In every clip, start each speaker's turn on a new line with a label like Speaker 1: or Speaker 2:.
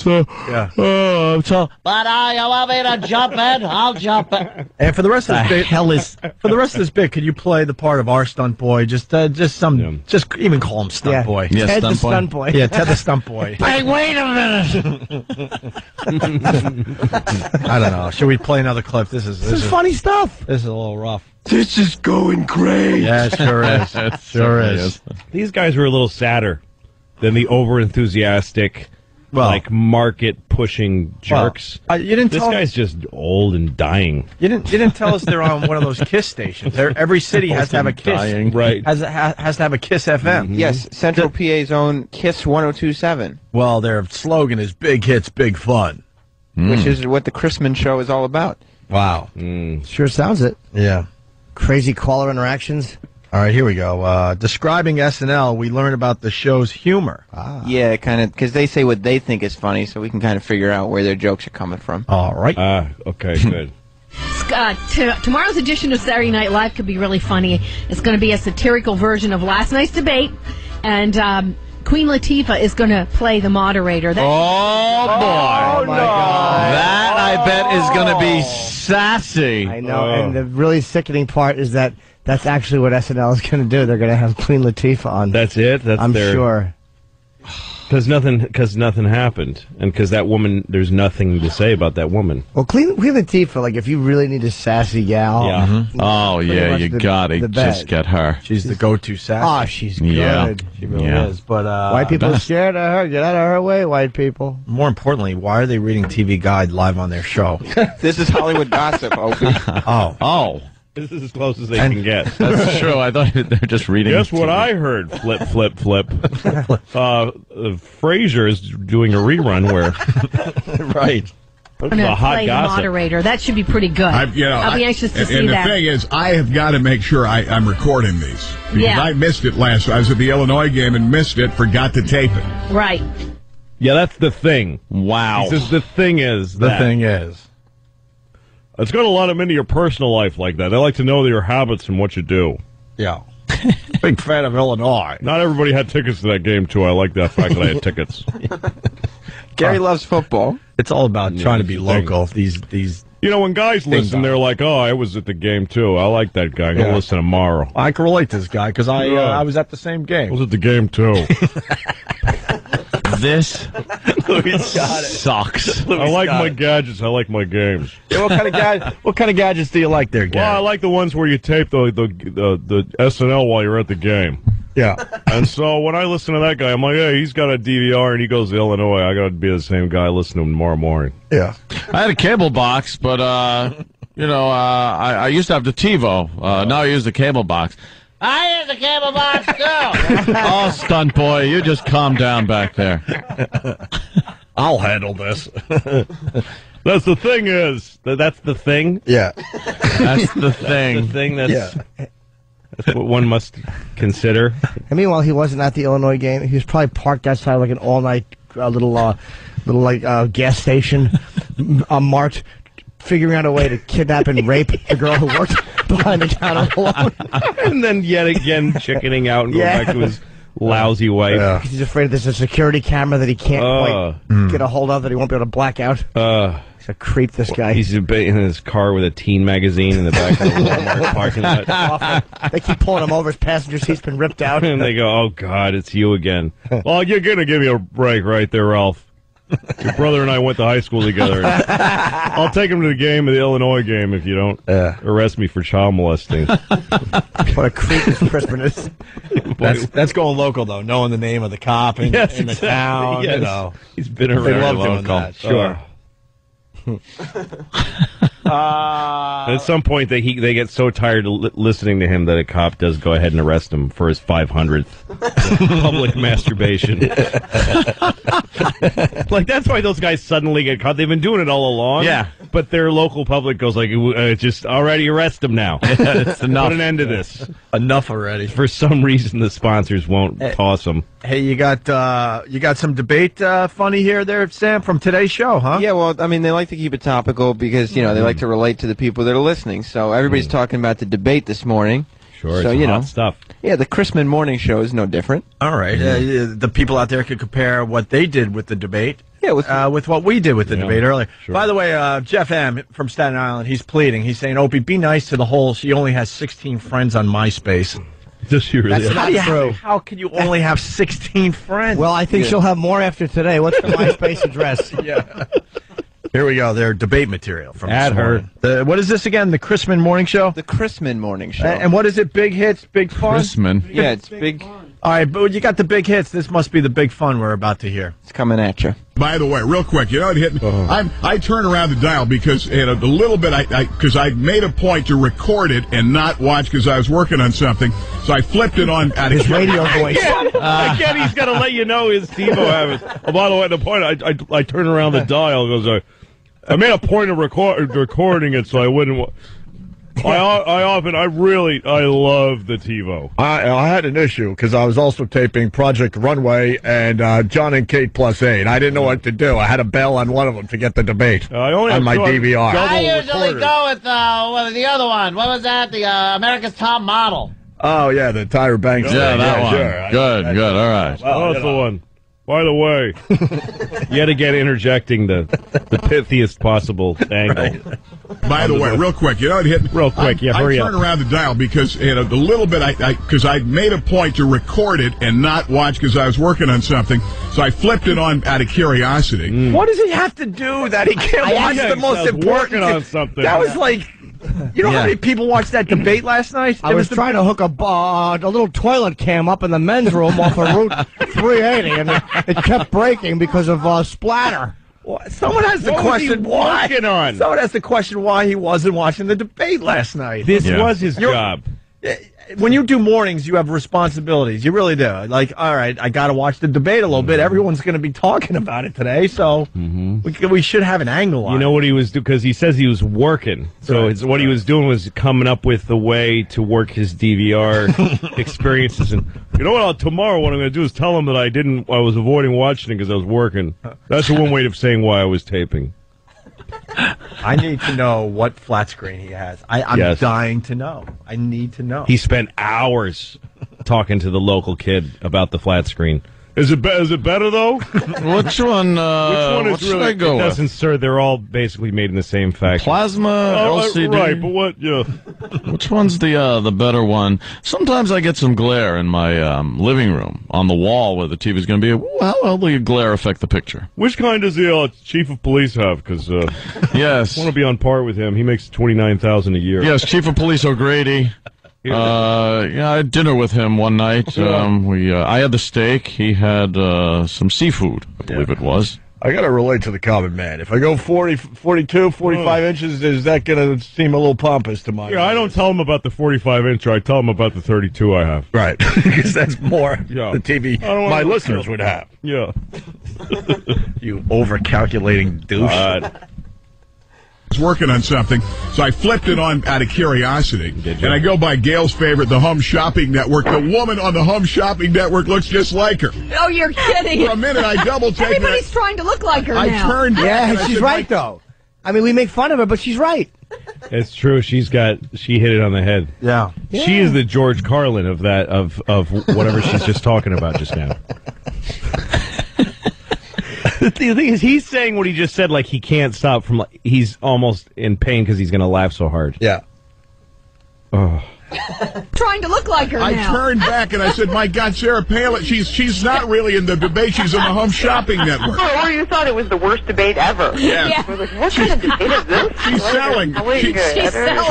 Speaker 1: Yeah.
Speaker 2: Oh, so, but you want me to jump in? I'll jump in.
Speaker 1: And for the rest of this bit, for the rest of this bit, could you play the part of our stunt boy? Just even call him stunt boy.
Speaker 3: Yeah,
Speaker 4: Ted the stunt boy.
Speaker 1: Yeah, Ted the stunt boy.
Speaker 2: Hey, wait a minute.
Speaker 1: I don't know. Should we play another clip? This is
Speaker 4: funny stuff.
Speaker 1: This is a little rough.
Speaker 3: This is going great.
Speaker 1: Yeah, it sure is. It sure is.
Speaker 5: These guys were a little sadder than the over-enthusiastic, market-pushing jerks.
Speaker 1: Well, you didn't
Speaker 5: this
Speaker 1: tell
Speaker 5: guy's just old and dying.
Speaker 1: You didn't tell us they're on one of those KISS stations. Every city has to have a KISS.
Speaker 5: Right.
Speaker 1: Has to have a KISS FM.
Speaker 3: Mm-hmm. Yes, Central PA's own KISS 102.7.
Speaker 1: Well, their slogan is "Big Hits, Big Fun,"
Speaker 3: which is what the Chrisman show is all about.
Speaker 1: Wow.
Speaker 4: Sure sounds it.
Speaker 1: Yeah.
Speaker 4: Crazy caller interactions.
Speaker 1: All right, here we go. Describing SNL, we learn about the show's humor.
Speaker 3: Yeah, kind of, because they say what they think is funny, so we can kind of figure out where their jokes are coming from.
Speaker 1: All right.
Speaker 5: Okay, good.
Speaker 6: Tomorrow's edition of Saturday Night Live could be really funny. It's going to be a satirical version of last night's debate, and Queen Latifah is going to play the moderator.
Speaker 2: Oh, boy.
Speaker 4: Oh, my God.
Speaker 2: That, I bet, is going to be sassy.
Speaker 4: I know, and the really sickening part is that that's actually what SNL is going to do. They're going to have Queen Latifah on.
Speaker 5: That's it?
Speaker 4: I'm sure.
Speaker 5: Because nothing happened, and because that woman, there's nothing to say about that woman.
Speaker 4: Well, Queen Latifah, like, if you really need a sassy gal.
Speaker 5: Yeah.
Speaker 2: Mm-hmm. Oh, yeah, you gotta just get her.
Speaker 1: She's the go-to sassy.
Speaker 4: Oh, she's good.
Speaker 2: Yeah.
Speaker 1: She really is. But
Speaker 4: white people are scared of her. Get out of her way, white people.
Speaker 1: more importantly, why are they reading TV Guide live on their show?
Speaker 3: This is Hollywood gossip, Opie.
Speaker 2: Oh.
Speaker 5: This is as close as they can get.
Speaker 2: That's true. I thought they're just reading.
Speaker 5: Guess what I heard? Flip, flip, flip. Frasier is doing a rerun where...
Speaker 1: Right.
Speaker 6: I'm going to play the moderator. That should be pretty good. I'll be anxious to see that.
Speaker 7: And the thing is, I have got to make sure I'm recording these. Because I missed it last night. I was at the Illinois game and missed it, forgot to tape it.
Speaker 6: Right.
Speaker 5: Yeah, that's the thing.
Speaker 2: Wow.
Speaker 5: He says the thing is
Speaker 1: The thing is.
Speaker 5: It's going to let them into your personal life like that. They like to know your habits and what you do.
Speaker 1: Yeah. Big fan of Illinois.
Speaker 5: Not everybody had tickets to that game, too. I like that fact that I had tickets.
Speaker 3: Gary loves football.
Speaker 1: It's all about trying to be local. These.
Speaker 5: You know, when guys listen, they're like, "Oh, I was at the game too. I like that guy. I'm gonna listen tomorrow."
Speaker 1: I can relate to this guy because I was at the same game.
Speaker 5: I was at the game too.
Speaker 2: This sucks.
Speaker 5: I like my gadgets. I like my games.
Speaker 1: Yeah, what kind of gadgets do you like there, Gary?
Speaker 5: Well, I like the ones where you tape the SNL while you're at the game.
Speaker 1: Yeah.
Speaker 5: And so when I listen to that guy, I'm like, hey, he's got a DVR and he goes to Illinois. I got to be the same guy. Listen to him tomorrow morning.
Speaker 1: Yeah.
Speaker 2: I had a cable box, but, I used to have the TiVo. Now I use the cable box.
Speaker 6: I use the cable box, too.
Speaker 2: Oh, stunt boy, you just calm down back there.
Speaker 1: I'll handle this.
Speaker 5: That's the thing is. That's the thing?
Speaker 1: Yeah.
Speaker 2: That's the thing.
Speaker 5: The thing that's what one must consider.
Speaker 4: And meanwhile, he wasn't at the Illinois game. He was probably parked outside like an all-night little gas station, marked, figuring out a way to kidnap and rape the girl who worked behind the counter alone.
Speaker 5: And then yet again chickening out and going back to his lousy wife.
Speaker 1: Yeah.
Speaker 4: He's afraid there's a security camera that he can't quite get a hold of, that he won't be able to black out. He's a creep, this guy.
Speaker 5: He's in his car with a teen magazine in the back of the Walmart parking lot.
Speaker 4: Awful. They keep pulling him over. His passenger seat's been ripped out.
Speaker 5: And they go, oh, God, it's you again. Well, you're going to give me a break right there, Ralph. Your brother and I went to high school together. I'll take him to the game, the Illinois game, if you don't arrest me for child molesting.
Speaker 4: What a creep this Chrisman is.
Speaker 1: That's going local, though, knowing the name of the cop in the town.
Speaker 5: Yes.
Speaker 1: You know.
Speaker 5: He's been around.
Speaker 1: They love doing that. Sure.
Speaker 5: At some point, they get so tired of listening to him that a cop does go ahead and arrest him for his 500th public masturbation. Like, that's why those guys suddenly get caught. They've been doing it all along.
Speaker 2: Yeah.
Speaker 5: But their local public goes like, just already arrest him now.
Speaker 2: It's enough.
Speaker 5: Put an end to this.
Speaker 1: Enough already.
Speaker 5: For some reason, the sponsors won't toss them.
Speaker 1: Hey, you got some debate funny here there, Sam, from today's show, huh?
Speaker 3: Yeah, well, I mean, they like to keep it topical because, they like to relate to the people that are listening. So everybody's talking about the debate this morning.
Speaker 5: Sure,
Speaker 3: so,
Speaker 5: it's hot stuff.
Speaker 3: Yeah, the Chrisman morning show is no different.
Speaker 1: All right. The people out there could compare what they did with the debate
Speaker 3: Yeah,
Speaker 1: with what we did with the debate earlier.
Speaker 5: Sure.
Speaker 1: By the way, Jeff M. from Staten Island, he's pleading. He's saying, Opie, be nice to the whole. She only has 16 friends on MySpace.
Speaker 5: Does she really?
Speaker 4: That's not true.
Speaker 1: How can you only have 16 friends?
Speaker 4: Well, I think she'll have more after today. What's the MySpace address?
Speaker 1: Yeah. Here we go. Their debate material from
Speaker 5: Add her.
Speaker 1: What is this again? The Chrisman Morning Show?
Speaker 3: the Chrisman morning show.
Speaker 1: And what is it? Big hits, big fun?
Speaker 2: Chrisman.
Speaker 3: Yeah, it's big.
Speaker 1: All right, but you got the big hits. This must be the big fun we're about to hear.
Speaker 3: It's coming at you.
Speaker 7: By the way, real quick, you know, it hit me. I turn around the dial because a little bit, because I made a point to record it and not watch because I was working on something. So I flipped it on out of
Speaker 4: His radio voice.
Speaker 5: Again, he's got to let you know his TiVo habits. Oh, by the way, the point, I turn around the dial and goes, I made a point of recording it so I wouldn't. I love the TiVo.
Speaker 8: I had an issue because I was also taping Project Runway and John and Kate Plus 8. I didn't know what to do. I had to bail on one of them to get the debate
Speaker 5: I only
Speaker 8: on
Speaker 5: have
Speaker 8: my
Speaker 5: two-
Speaker 8: DVR.
Speaker 9: I usually go with the other one. What was that? The America's Top Model.
Speaker 8: Oh, yeah, the Tyra Banks.
Speaker 2: Yeah,
Speaker 8: thing.
Speaker 2: that one.
Speaker 8: Sure.
Speaker 2: Good. All right.
Speaker 5: Oh, that's the one. By the way, yet again interjecting the pithiest possible angle.
Speaker 7: By the way, real quick, you know, it hit me.
Speaker 5: Real quick, hurry
Speaker 7: I
Speaker 5: up.
Speaker 7: turn around the dial because a little bit, because I made a point to record it and not watch because I was working on something. So I flipped it on out of curiosity.
Speaker 1: What does he have to do that he can't watch the most important?
Speaker 5: Working on something.
Speaker 1: That was like, you know how many people watched that debate last night?
Speaker 4: I was trying to hook a little toilet cam up in the men's room off of Route 380, and it kept breaking because of splatter.
Speaker 1: Someone has to
Speaker 5: What was
Speaker 1: question
Speaker 5: he
Speaker 1: why.
Speaker 5: working on?
Speaker 1: Someone has to question why he wasn't watching the debate last night.
Speaker 5: This was his job.
Speaker 1: When you do mornings, you have responsibilities. You really do. Like, all right, I got to watch the debate a little bit. Everyone's going to be talking about it today, so we should have an angle on it.
Speaker 5: You know what he was doing? Because he says he was working. So what he was doing was coming up with the way to work his DVR experiences. And you know what? Tomorrow, what I'm going to do is tell him that I was avoiding watching it because I was working. That's one way of saying why I was taping.
Speaker 1: I need to know what flat screen he has. I'm dying to know. I need to know.
Speaker 5: He spent hours talking to the local kid about the flat screen. Is it better though?
Speaker 2: Which one?
Speaker 5: Which one is really?
Speaker 2: I go
Speaker 5: It
Speaker 2: with?
Speaker 5: doesn't, sir. They're all basically made in the same factory.
Speaker 2: Plasma, LCD.
Speaker 5: Right, but what? Yeah.
Speaker 2: Which one's the better one? Sometimes I get some glare in my living room on the wall where the TV's going to be. How will the glare affect the picture?
Speaker 5: Which kind does the chief of police have? Because
Speaker 2: Yes.
Speaker 5: I want to be on par with him. He makes $29,000 a year.
Speaker 2: Yes, Chief of Police O'Grady. I had dinner with him one night. I had the steak. He had some seafood, I believe it was.
Speaker 8: I got to relate to the common man. If I go 40, 42, 45 inches, is that going to seem a little pompous to my
Speaker 5: Yeah, I don't tell him about the 45-inch. I tell him about the 32 I have.
Speaker 8: Right, because that's more the TV my
Speaker 5: wanna-
Speaker 8: listeners would have.
Speaker 5: Yeah.
Speaker 1: You over-calculating douche.
Speaker 7: was working on something, so I flipped it on out of curiosity. And I go by Gail's favorite, the Home Shopping Network. The woman on the Home Shopping Network looks just like her.
Speaker 6: Oh, you're kidding.
Speaker 7: For a minute, I double-checked.
Speaker 6: Everybody's trying to look like her
Speaker 7: I
Speaker 6: now.
Speaker 7: turned back and I
Speaker 4: she's
Speaker 7: said,
Speaker 4: right, though. I mean, we make fun of her, but she's right.
Speaker 5: It's true. She hit it on the head.
Speaker 1: Yeah.
Speaker 5: She is the George Carlin of whatever she's just talking about just now. The thing is, he's saying what he just said, like he can't stop from. He's almost in pain because he's going to laugh so hard.
Speaker 1: Yeah.
Speaker 5: Oh.
Speaker 6: Trying to look like her
Speaker 7: I
Speaker 6: now.
Speaker 7: turned back and I said, "My God, Sarah Palin, she's not really in the debate. She's in the Home Shopping Network."
Speaker 10: Oh, you thought it was the worst debate ever.
Speaker 7: Yeah.
Speaker 10: We're like, what kind of debate is this?
Speaker 7: She's selling.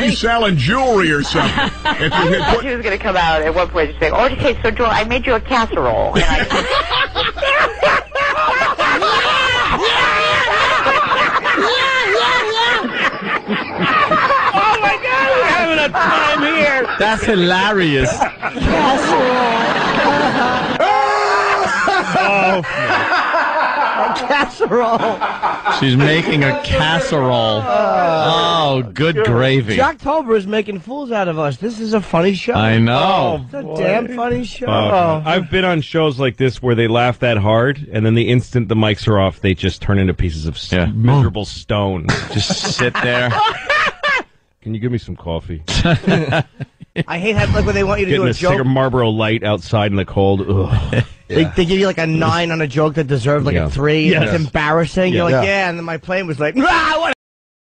Speaker 7: She's selling jewelry or something. If you
Speaker 10: I
Speaker 7: had
Speaker 10: thought
Speaker 7: put,
Speaker 10: she was going to come out at one point and say, "Oh, okay, so Joel, I made you a casserole." And I
Speaker 5: Oh my God, we're having a time here.
Speaker 2: That's hilarious.
Speaker 4: Casserole.
Speaker 2: She's making a casserole. Oh, good gravy.
Speaker 4: Jocktober is making fools out of us. This is a funny show.
Speaker 2: I know.
Speaker 4: It's a damn funny show.
Speaker 5: I've been on shows like this where they laugh that hard, and then the instant the mics are off, they just turn into pieces of miserable stone.
Speaker 2: Just sit there.
Speaker 5: Can you give me some coffee?
Speaker 4: I hate when they want you to
Speaker 5: Getting
Speaker 4: do
Speaker 5: a
Speaker 4: a joke.
Speaker 5: cigarette Marlboro Light outside in the cold. Ugh.
Speaker 4: They give you like a 9 on a joke that deserved like a 3.
Speaker 5: Yes.
Speaker 4: It's embarrassing. You're like, and then my plane was like, what